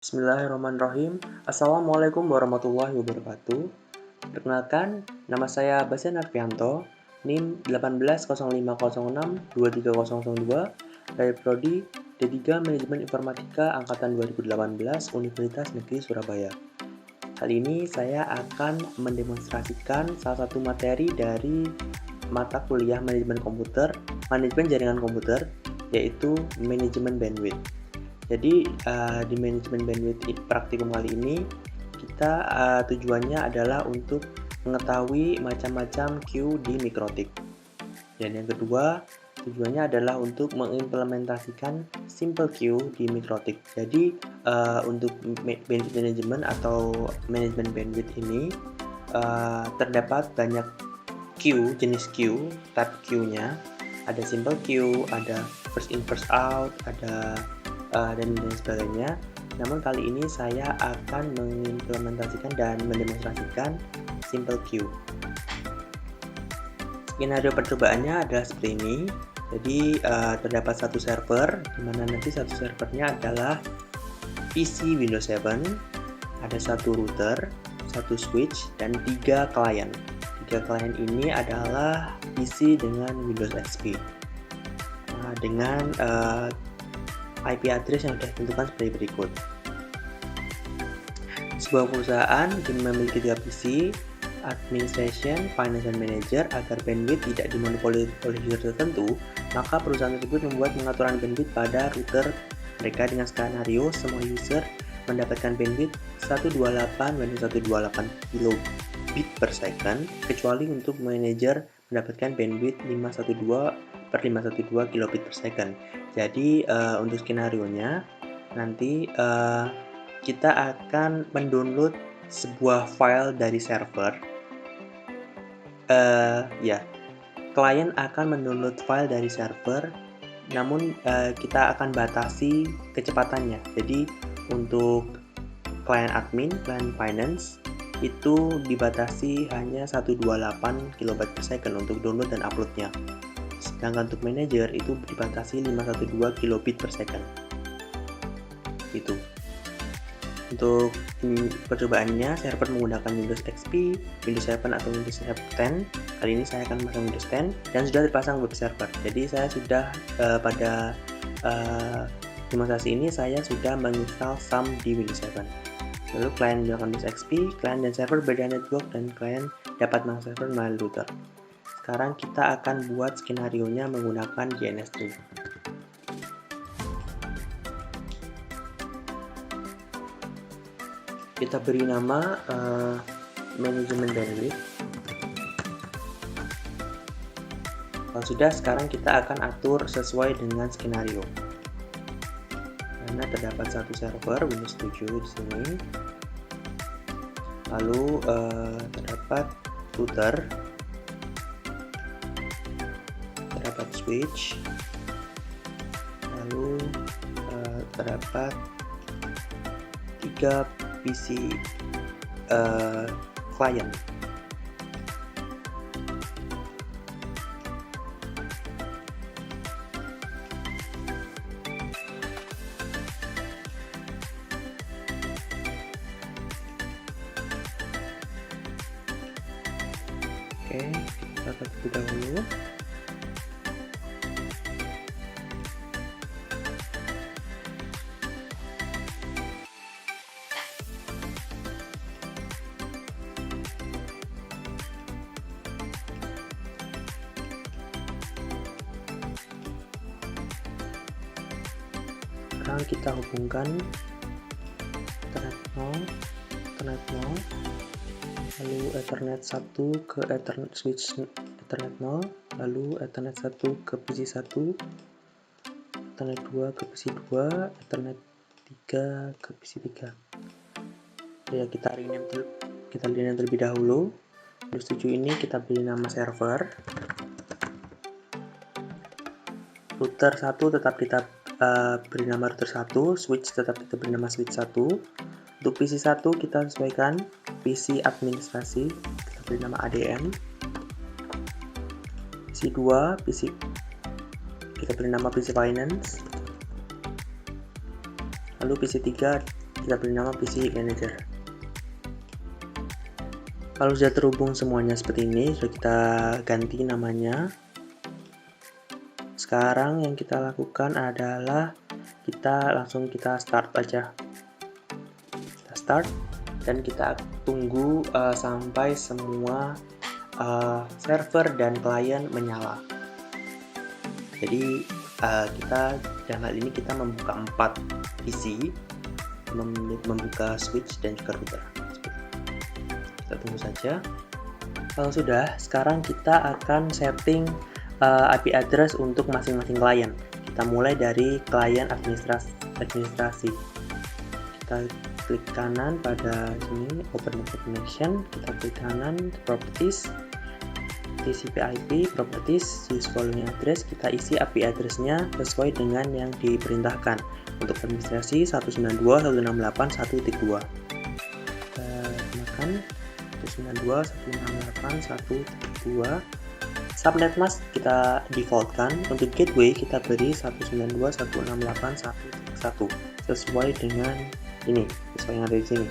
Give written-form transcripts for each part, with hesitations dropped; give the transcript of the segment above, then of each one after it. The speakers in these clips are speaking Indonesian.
Bismillahirrahmanirrahim. Assalamualaikum warahmatullahi wabarakatuh. Perkenalkan, nama saya Bastian Arfianto, NIM 1805062302 dari Prodi D3 Manajemen Informatika Angkatan 2018 Universitas Negeri Surabaya. Kali ini saya akan mendemonstrasikan salah satu materi dari mata kuliah Manajemen Jaringan Komputer, yaitu Manajemen Bandwidth. Jadi di manajemen bandwidth praktikum kali ini kita tujuannya adalah untuk mengetahui macam-macam queue di Mikrotik. Dan yang kedua, tujuannya adalah untuk mengimplementasikan simple queue di Mikrotik. Jadi untuk bandwidth management atau manajemen bandwidth ini terdapat banyak queue, jenis queue, type queue-nya. Ada simple queue, ada first in first out, ada dan sebagainya. Namun kali ini saya akan mengimplementasikan dan mendemonstrasikan simple queue. Skenario percobaannya adalah seperti ini. Jadi terdapat satu server, di mana nanti satu servernya adalah PC Windows 7, ada satu router, satu switch, dan 3 klien. 3 klien ini adalah PC dengan Windows XP. Dengan IP address yang sudah ditentukan sebagai berikut. Sebuah perusahaan memiliki 3 PC, administration, finance, dan manager. Agar bandwidth tidak dimonopoli oleh user tertentu, maka perusahaan tersebut membuat pengaturan bandwidth pada router mereka dengan skenario semua user mendapatkan bandwidth 128/128 kilobit per second, kecuali untuk manager mendapatkan bandwidth 512/512 kilobit per second. Jadi untuk skenario-nya nanti kita akan mendownload sebuah file dari server. Klien akan mendownload file dari server, namun kita akan batasi kecepatannya. Jadi untuk klien admin, klien finance itu dibatasi hanya 128 kilobyte per second untuk download dan uploadnya. Sedangkan untuk manager itu dibatasi 512 kilobit per second. Itu. Untuk percobaannya, server menggunakan Windows XP, Windows 7 atau Windows 10. Kali ini saya akan memasang Windows 10 dan sudah dipasang web server. Jadi saya sudah pada demonstrasi ini saya sudah menginstal SAM di Windows 7. Lalu klien menggunakan Windows XP, klien dan server berbeda network, dan klien dapat mengakses server melalui router. Sekarang kita akan buat skenario-nya menggunakan JNS3. Kita beri nama manajemen bandwidth. Kalau sudah, sekarang kita akan atur sesuai dengan skenario. Karena terdapat satu server Windows 7 di sini. Lalu terdapat router, terdapat switch, lalu terdapat 3 PC klien. Oke, kita terlebih dahulu. Sekarang kita hubungkan Ethernet 0, lalu Ethernet 1 ke Ethernet switch Ethernet 0, lalu Ethernet 1 ke PC 1, Ethernet 2 ke PC 2, Ethernet 3 ke PC 3. Ya, kita rename terlebih dahulu. Windows 7 ini kita beri nama server. Router 1 tetap kita beri nama router 1, switch tetap kita beri nama switch 1. Untuk PC 1 kita sesuaikan PC administrasi, kita beri nama ADM. PC 2 kita beri nama PC finance. Lalu PC 3 kita beri nama PC Manager. Kalau sudah terhubung semuanya seperti ini, sudah kita ganti namanya. Sekarang yang kita lakukan adalah kita start aja. Kita start dan kita tunggu sampai semua server dan klien menyala. Jadi kita dalam hal ini kita membuka 4 PC, membuka switch dan juga router. Kita tunggu saja. Kalau sudah, sekarang kita akan setting IP address untuk masing-masing klien. Kita mulai dari klien administrasi. Kita klik kanan pada sini Open Network Connection, kita klik kanan Properties, TCP/IP Properties, use following address, kita isi IP address-nya sesuai dengan yang diperintahkan. Untuk administrasi 192.168.1.2. Gunakan 192.168.1.2. Subnet mask kita defaultkan. Untuk gateway kita beri 192.168.1.1 sesuai dengan ini, sesuai yang ada di sini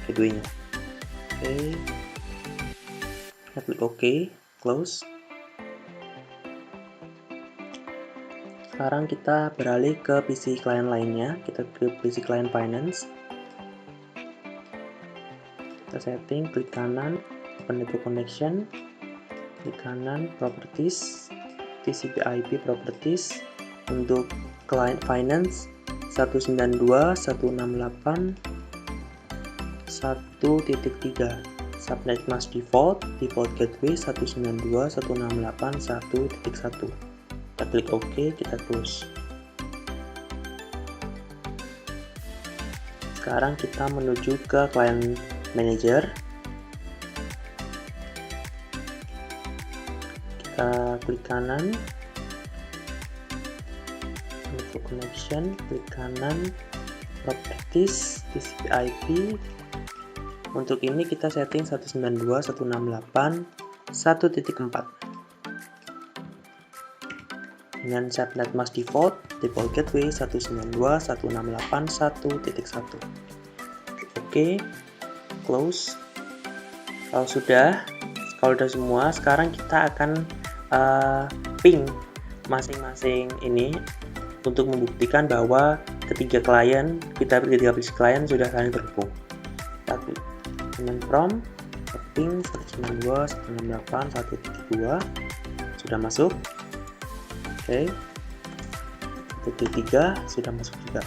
gateway-nya. Oke. Kita klik OK, close. Sekarang kita beralih ke PC klien lainnya. Kita ke PC klien Finance. Kita setting, klik kanan Open Network Connection, klik kanan Properties, TCP/IP Properties. Untuk client Finance 192.168.1.3. Subnet mask default gateway 192.168.1.1. Kita klik OK, kita close. Sekarang kita menuju ke client manager. Kita klik kanan Network Connection, klik kanan Properties, TCP/IP. Untuk ini kita setting 192.168.1.4 dengan subnet mask default gateway 192.168.1.1. Oke, close. Kalau sudah semua, sekarang kita akan ping masing-masing ini untuk membuktikan bahwa ketiga klien sudah saling terhubung. Kita klik command prompt, ping 192.168.1.2 sudah masuk. Oke, titik 3 sudah masuk juga.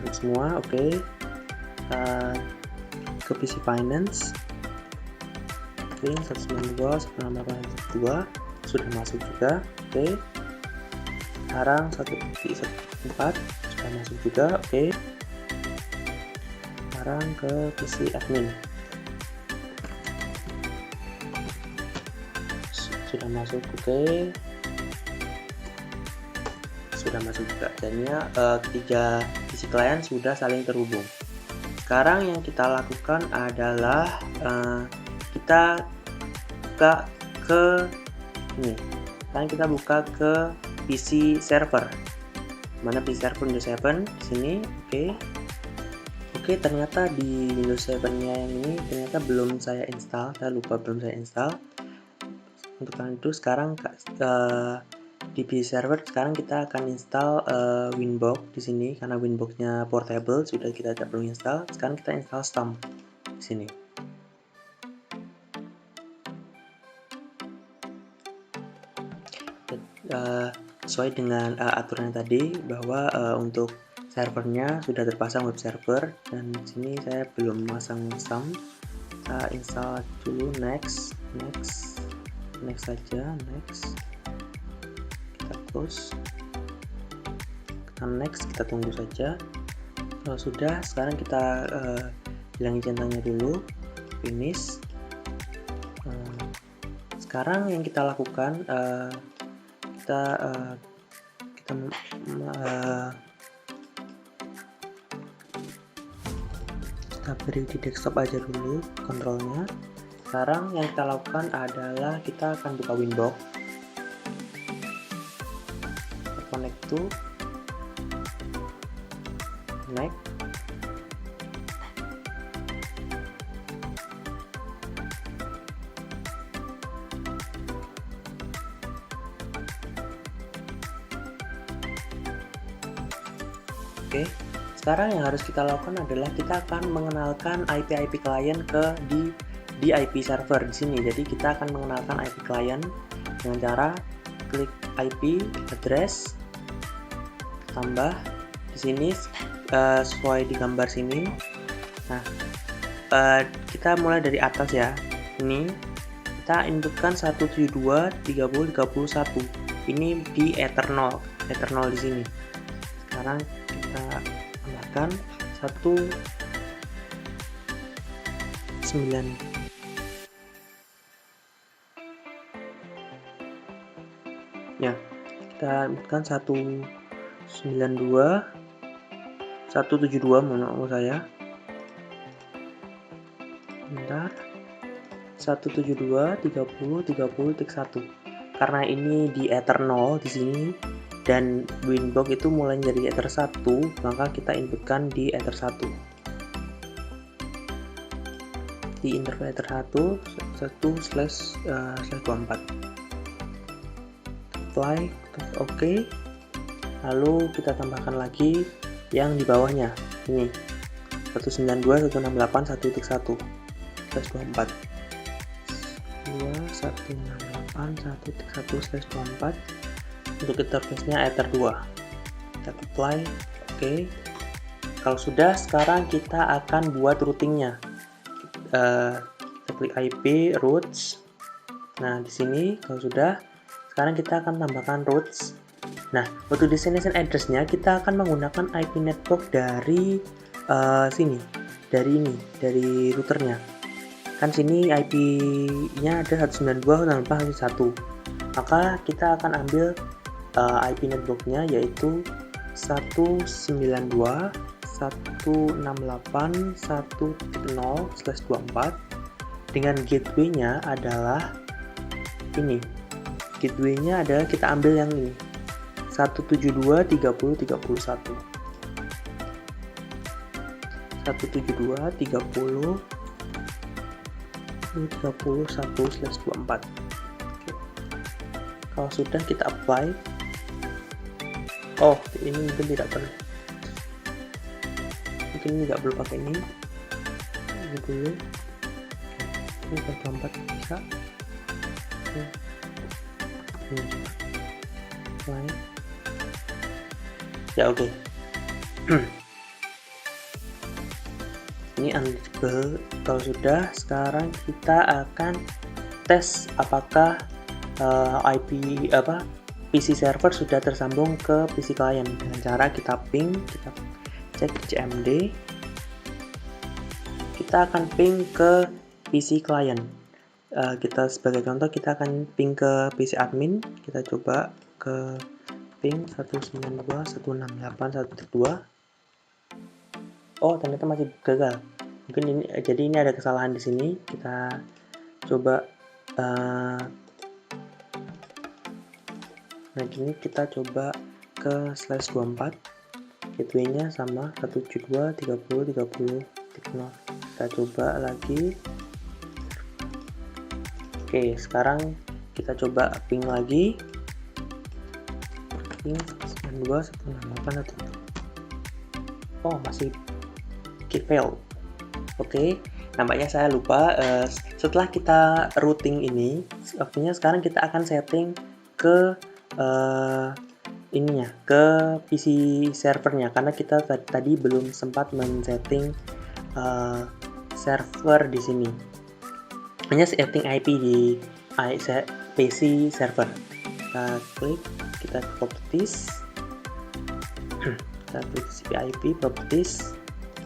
Masuk semua, oke. Ke PC Finance, ping 192.168.1.2 sudah masuk juga. Oke. Sekarang 1.4 sudah masuk juga. Oke. Sekarang ke PC admin. Sudah masuk, oke. Sudah masuk juga. Jadinya ketiga PC klien sudah saling terhubung. Sekarang yang kita lakukan adalah kita buka ke ini. Sekarang kita buka ke PC server. Mana PC server Windows 7 di sini. Oke, ternyata di Windows 7-nya yang ini ternyata belum saya install. Saya lupa belum saya install. Untuk itu sekarang di PC server sekarang kita akan install Winbox di sini karena Winbox-nya portable, sudah kita tidak perlu install. Sekarang kita install Stomp di sini. Sesuai dengan aturan tadi bahwa untuk servernya sudah terpasang web server dan di sini saya belum masang Stomp. Kita install dulu, next saja, next. Close. Next, kita tunggu saja. Kalau sudah, sekarang kita hilangin centangnya dulu, finish. Sekarang yang kita lakukan, kita beri di desktop aja dulu kontrolnya. Sekarang yang kita lakukan adalah kita akan buka Winbox. Connect to connect. Oke. Sekarang yang harus kita lakukan adalah kita akan mengenalkan IP client di IP server di sini. Jadi kita akan mengenalkan IP client dengan cara klik IP address, tambah di sini sesuai di gambar sini. Nah, kita mulai dari atas ya. Ini kita inputkan 172.30.31. Ini di eternal di sini. Sekarang kita tambahkan 19. Ya, kita inputkan 172 mau saya. Bentar. 172.30.30.1. Karena ini di eternal di sini dan winbox itu mulai dari ether 1, maka kita inputkan di ether 1. Di interval ether 1//24. Apply, OK. Lalu kita tambahkan lagi yang di bawahnya. Ini 192.168.1.1/24. 168.1.1/24 untuk interface-nya ether 2. Kita apply, oke. Kalau sudah, sekarang kita akan buat routingnya. Kita klik IP routes. Nah, di sini kalau sudah, sekarang kita akan tambahkan routes. Nah, untuk destination address-nya kita akan menggunakan IP network dari sini, dari routernya. Kan sini IP-nya ada 192.168.1. Maka kita akan ambil IP network-nya yaitu 192.168.1.0/24 dengan gateway-nya adalah ini. Gateway-nya adalah kita ambil yang ini. 172.30.31. 172.30.31/24. Kalau sudah, kita apply. Oh, ini mungkin tidak perlu. Mungkin tidak perlu pakai ini. Ini dulu. Ini 24 bisa. Ini apply. Ya, oke. Ini unreachable. Kalau sudah, sekarang kita akan tes apakah PC server sudah tersambung ke PC client dengan cara kita ping, kita cek CMD. Kita akan ping ke PC client. Kita sebagai contoh kita akan ping ke PC admin. Kita coba ke ping 192.168.1.2. Oh, ternyata masih gagal. Mungkin ini, jadi ini ada kesalahan di sini. Kita coba nah gini, kita coba ke /24. Gateway-nya sama 172.30.30.0. Kita coba lagi. Oke, sekarang kita coba ping lagi. Ping 192.168.1. Oh, masih fail. Oke, nampaknya saya lupa. Setelah kita routing ini, artinya sekarang kita akan setting ke ke PC servernya, karena kita tadi belum sempat men-setting server di sini. Hanya setting IP di PC server. Kita klik, kita properties, kita klik IP properties.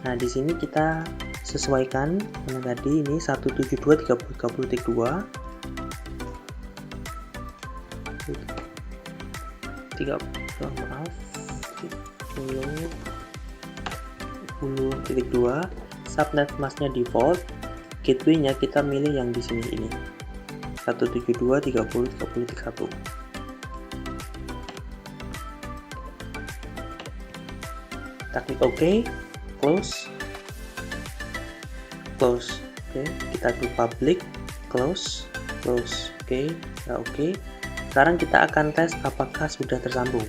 Nah, di sini kita sesuaikan dengan tadi ini 172.30.30.2. 10.2. Subnet masknya default. Gateway-nya kita milih yang di sini ini. 172.30.30.1. Kita klik OK, close. Oke, kita klik public, close. Oke, ya oke. Sekarang kita akan tes apakah sudah tersambung.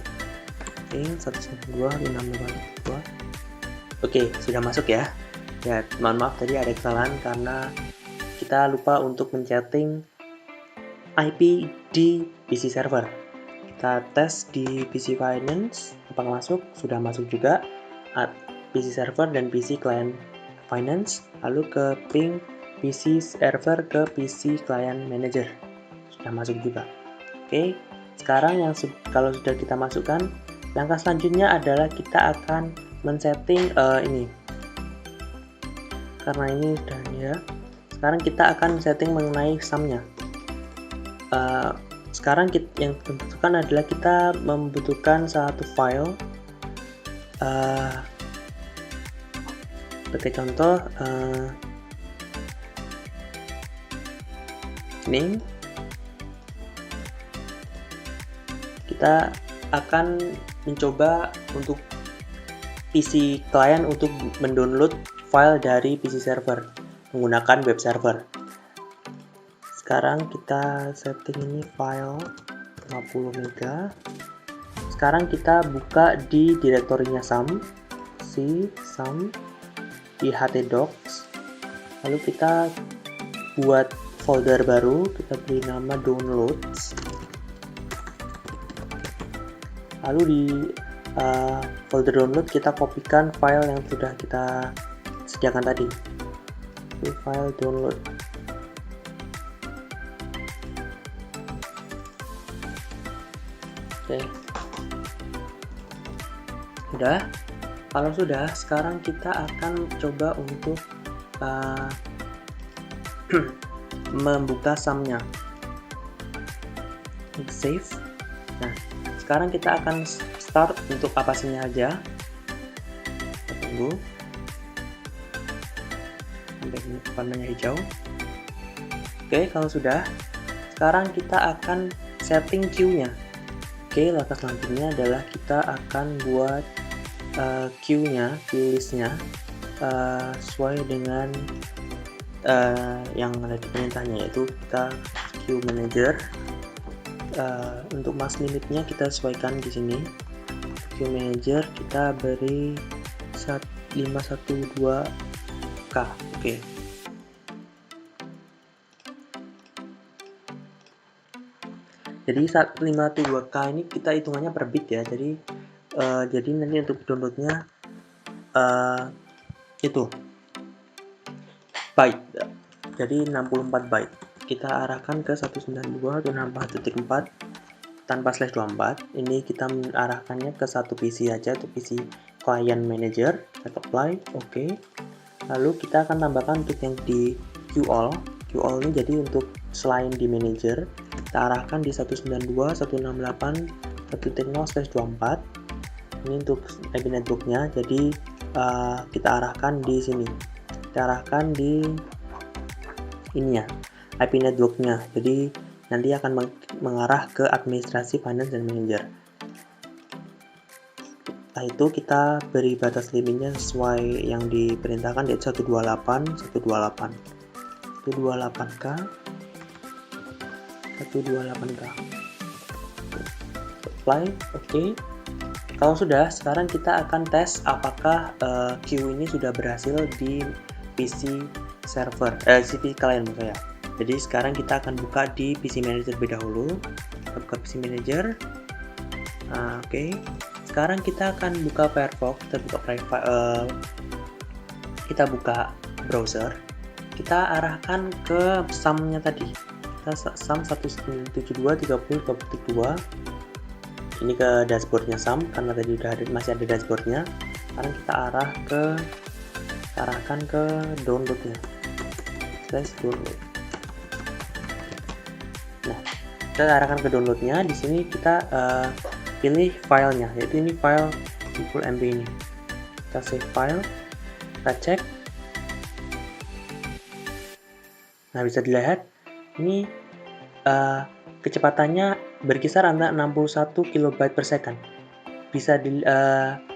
Oke, 192.168.2. Oke, sudah masuk ya. Ya, mohon maaf tadi ada kesalahan karena kita lupa untuk men-setting IP di PC server. Kita tes di PC Finance, apakah masuk? Sudah masuk juga. PC server dan PC client Finance, lalu ke ping PC server ke PC client manager. Sudah masuk juga. Oke, sekarang kalau sudah kita masukkan, langkah selanjutnya adalah kita akan men-setting ini. Karena ini sudah ya. Sekarang kita akan setting mengenai sum-nya. Sekarang yang kita butuhkan adalah kita membutuhkan satu file. Sebagai contoh, ini kita akan mencoba untuk PC client untuk mendownload file dari PC server menggunakan web server. Sekarang kita setting ini file 50 MB. Sekarang kita buka di direktorinya sum di htdocs. Lalu kita buat folder baru, kita beri nama downloads. Lalu di folder download kita kopikan file yang sudah kita sediakan tadi. Ini file download. Oke. Sudah. Kalau sudah, sekarang kita akan coba untuk membuka sum-nya. Save. Nah, sekarang kita akan start untuk apasinya aja. Kita tunggu sampai warnanya hijau. Oke, kalau sudah, sekarang kita akan setting queue-nya. Oke, langkah selanjutnya adalah kita akan buat queue listnya sesuai dengan yang ada di perintahnya, yaitu kita queue manager. Untuk max limitnya kita sesuaikan di sini. Queue manager kita beri 512k. Oke. Jadi 512k ini kita hitungannya per bit ya. Jadi nanti untuk downloadnya itu byte. Jadi 64 byte. Kita arahkan ke 192.168.4 tanpa /24. Ini kita mengarahkannya ke satu PC aja, untuk PC client manager. Kita apply, oke. Lalu kita akan tambahkan untuk yang di QAll. QAll ini jadi untuk selain di manager, kita arahkan di 192.168.1.0/24. Ini untuk IP networknya, jadi kita arahkan di sini. Kita arahkan di ini ya, IP networknya. Jadi nanti akan mengarah ke administrasi finance dan manager. Setelah itu kita beri batas limitnya sesuai yang diperintahkan, yaitu 128k 128k. Apply, oke. Kalau sudah, sekarang kita akan tes apakah queue ini sudah berhasil di PC server, PC client maksud saya. Jadi sekarang kita akan buka di PC manager lebih dahulu. Kita buka PC manager. Oke. Sekarang kita akan buka Firefox. Kita buka browser. Kita arahkan ke sum-nya tadi. Kita sum 172.30.2. Ini ke dashboardnya sum, karena tadi masih ada dashboardnya. Sekarang kita arahkan ke downloadnya. Download. Nah, kita arahkan ke downloadnya. Di sini kita pilih filenya, yaitu ini file full MB ini. Kita save file, kita cek. Nah, bisa dilihat ini kecepatannya berkisar antara 61 KB per second. Bisa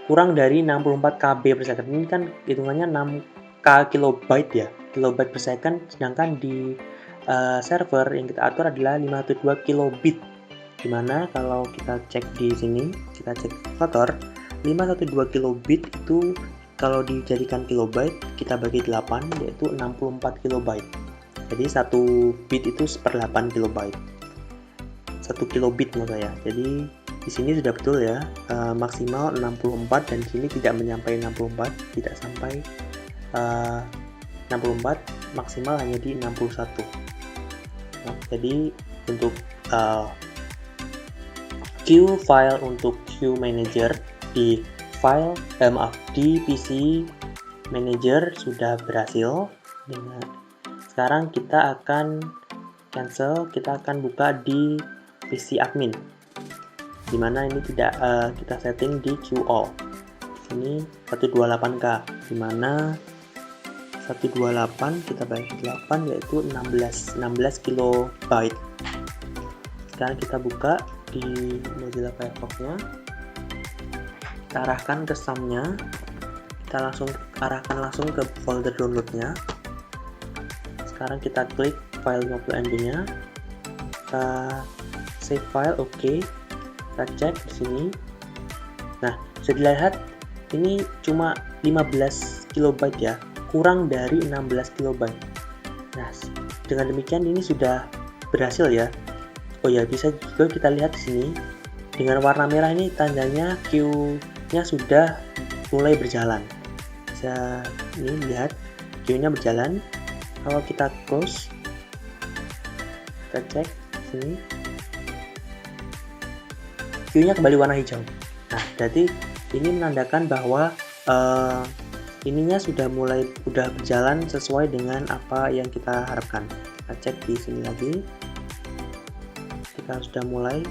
kurang dari 64 KB per second. Ini kan hitungannya 6k kilobyte ya, kilobyte per second, sedangkan di server yang kita atur adalah 512 kilobit Dimana kalau kita cek di sini, kita cek kalkulator, 512 kilobit itu kalau dijadikan kilobyte, kita bagi 8, yaitu 64 kilobyte. Jadi 1 bit itu 1/8 kilobyte. 1 kilobit menurut saya. Jadi di sini sudah betul ya, maksimal 64, dan di sini tidak menyampai 64, tidak sampai 64, maksimal hanya di 61. Nah, jadi untuk queue file untuk queue manager di di PC manager sudah berhasil. Sekarang kita akan cancel, kita akan buka di PC admin, dimana ini tidak kita setting di queue all. Ini 128K, dimana 128 kita bagi 8 yaitu 16 kilobyte. Sekarang kita buka di Mozilla Firefox-nya, kita arahkan ke SAM-nya, kita arahkan langsung ke folder download-nya. Sekarang kita klik file 50MB-nya, kita save file, oke. Kita cek di sini. Nah, bisa dilihat ini cuma 15 kilobyte ya, kurang dari 16 kilobyte. Nah, dengan demikian ini sudah berhasil ya. Oh ya, bisa juga kita lihat di sini dengan warna merah ini tandanya queue-nya sudah mulai berjalan. Bisa ini lihat queue-nya berjalan. Kalau kita close, kita cek sini, queue-nya kembali warna hijau. Nah, berarti ini menandakan bahwa ininya sudah berjalan sesuai dengan apa yang kita harapkan. Kita cek di sini lagi, kita sudah mulai.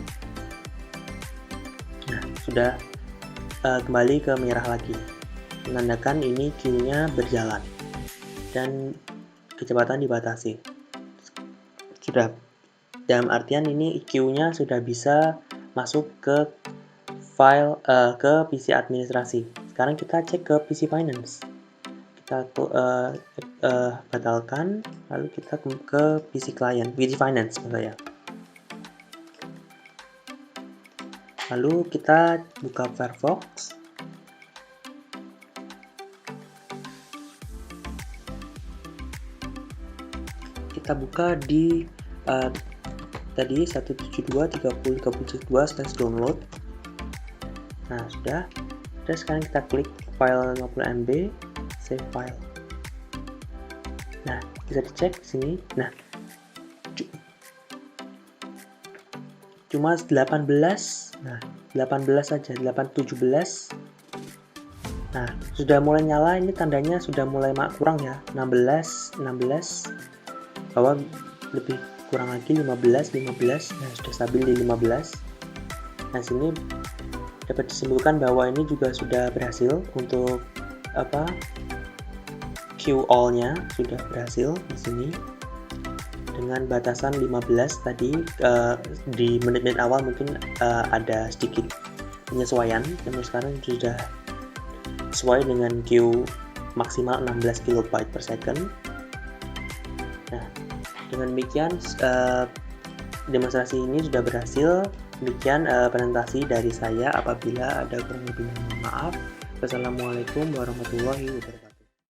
Nah, sudah kembali ke merah lagi, menandakan ini queue-nya berjalan dan kecepatan dibatasi. Sudah, dalam artian ini queue-nya sudah bisa masuk ke file ke PC administrasi. Sekarang kita cek ke PC Finance. Kita batalkan, lalu kita ke PC Client, PC Finance maksud saya. Lalu kita buka Firefox. Kita buka di tadi 172.30.32/download. Nah, sudah. Terus sekarang kita klik file 50MB, save file. Nah, bisa dicek di sini. Nah, cuma 18. Nah, 18 saja, 17. Nah, sudah mulai nyala, ini tandanya sudah mulai kurang ya. 16. Bahwa lebih kurang lagi 15. Nah, sudah stabil di 15. Nah, sini dapat disimpulkan bahwa ini juga sudah berhasil untuk queue all-nya sudah berhasil di sini dengan batasan 15 tadi. Di menit-menit awal mungkin ada sedikit penyesuaian, namun sekarang sudah sesuai dengan queue maksimal 16 kilobyte per second. Nah, dengan demikian demonstrasi ini sudah berhasil. Demikian presentasi dari saya. Apabila ada kurang lebihnya, mohon maaf. Wassalamualaikum warahmatullahi wabarakatuh.